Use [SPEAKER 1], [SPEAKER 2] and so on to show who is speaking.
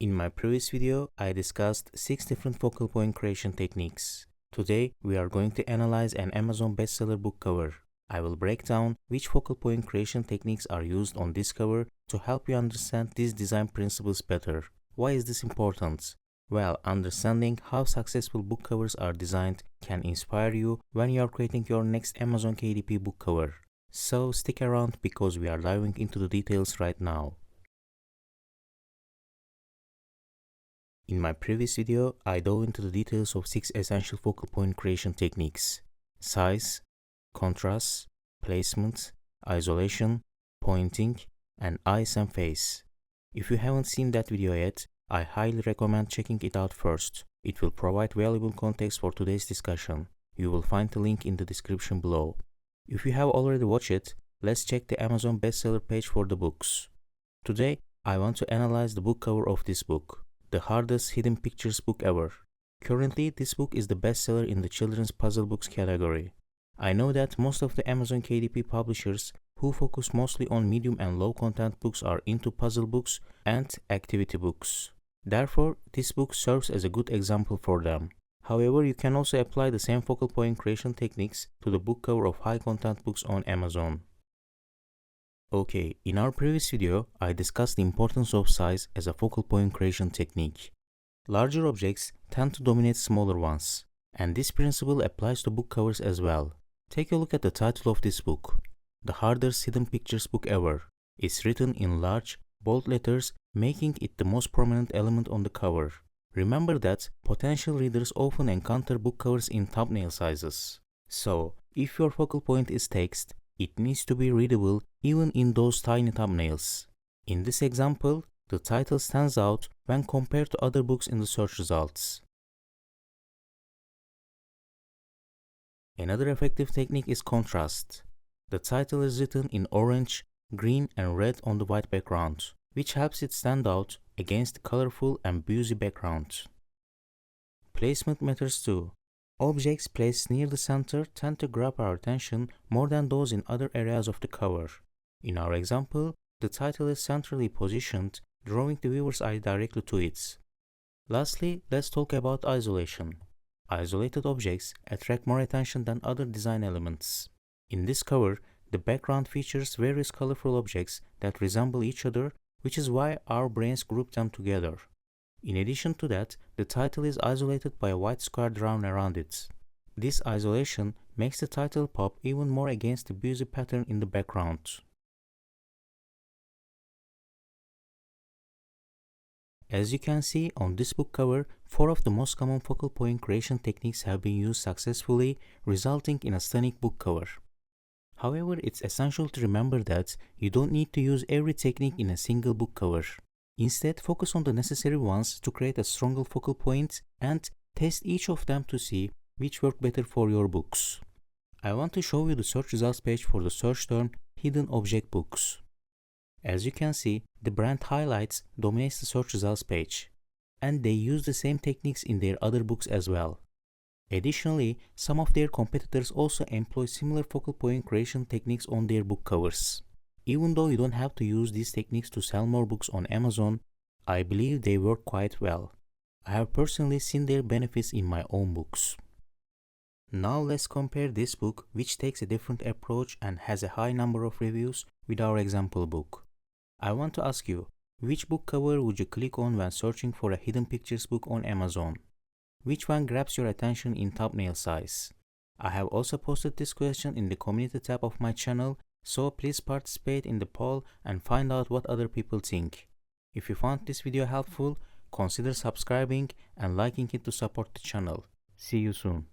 [SPEAKER 1] In my previous video, I discussed 6 different focal point creation techniques. Today, we are going to analyze an Amazon bestseller book cover. I will break down which focal point creation techniques are used on this cover to help you understand these design principles better. Why is this important? Well, understanding how successful book covers are designed can inspire you when you are creating your next Amazon KDP book cover. So stick around because we are diving into the details right now. In my previous video, I dove into the details of 6 essential focal point creation techniques: size, contrast, placement, isolation, pointing, and eyes and face. If you haven't seen that video yet, I highly recommend checking it out first. It will provide valuable context for today's discussion. You will find the link in the description below. If you have already watched it, let's check the Amazon bestseller page for the books. Today, I want to analyze the book cover of this book, the hardest hidden pictures book ever. Currently, this book is the bestseller in the children's puzzle books category. I know that most of the Amazon KDP publishers who focus mostly on medium and low content books are into puzzle books and activity books. Therefore, this book serves as a good example for them. However, you can also apply the same focal point creation techniques to the book cover of high content books on Amazon. Okay, in our previous video, I discussed the importance of size as a focal point creation technique. Larger objects tend to dominate smaller ones, and this principle applies to book covers as well. Take a look at the title of this book, The Hardest Hidden Pictures Book Ever. It's written in large, bold letters, making it the most prominent element on the cover. Remember that potential readers often encounter book covers in thumbnail sizes. So, if your focal point is text, it needs to be readable even in those tiny thumbnails. In this example, the title stands out when compared to other books in the search results. Another effective technique is contrast. The title is written in orange, green, and red on the white background, which helps it stand out against the colorful and busy background. Placement matters too. Objects placed near the center tend to grab our attention more than those in other areas of the cover. In our example, the title is centrally positioned, drawing the viewer's eye directly to it. Lastly, let's talk about isolation. Isolated objects attract more attention than other design elements. In this cover, the background features various colorful objects that resemble each other, which is why our brains group them together. In addition to that, the title is isolated by a white square drawn around it. This isolation makes the title pop even more against the busy pattern in the background. As you can see on this book cover, 4 of the most common focal point creation techniques have been used successfully, resulting in a stunning book cover. However, it's essential to remember that you don't need to use every technique in a single book cover. Instead, focus on the necessary ones to create a stronger focal point and test each of them to see which work better for your books. I want to show you the search results page for the search term Hidden Object Books. As you can see, the brand highlights dominates the search results page, and they use the same techniques in their other books as well. Additionally, some of their competitors also employ similar focal point creation techniques on their book covers. Even though you don't have to use these techniques to sell more books on Amazon, I believe they work quite well. I have personally seen their benefits in my own books. Now let's compare this book, which takes a different approach and has a high number of reviews, with our example book. I want to ask you, which book cover would you click on when searching for a hidden pictures book on Amazon? Which one grabs your attention in thumbnail size? I have also posted this question in the community tab of my channel, so please participate in the poll and find out what other people think. If you found this video helpful, consider subscribing and liking it to support the channel. See you soon.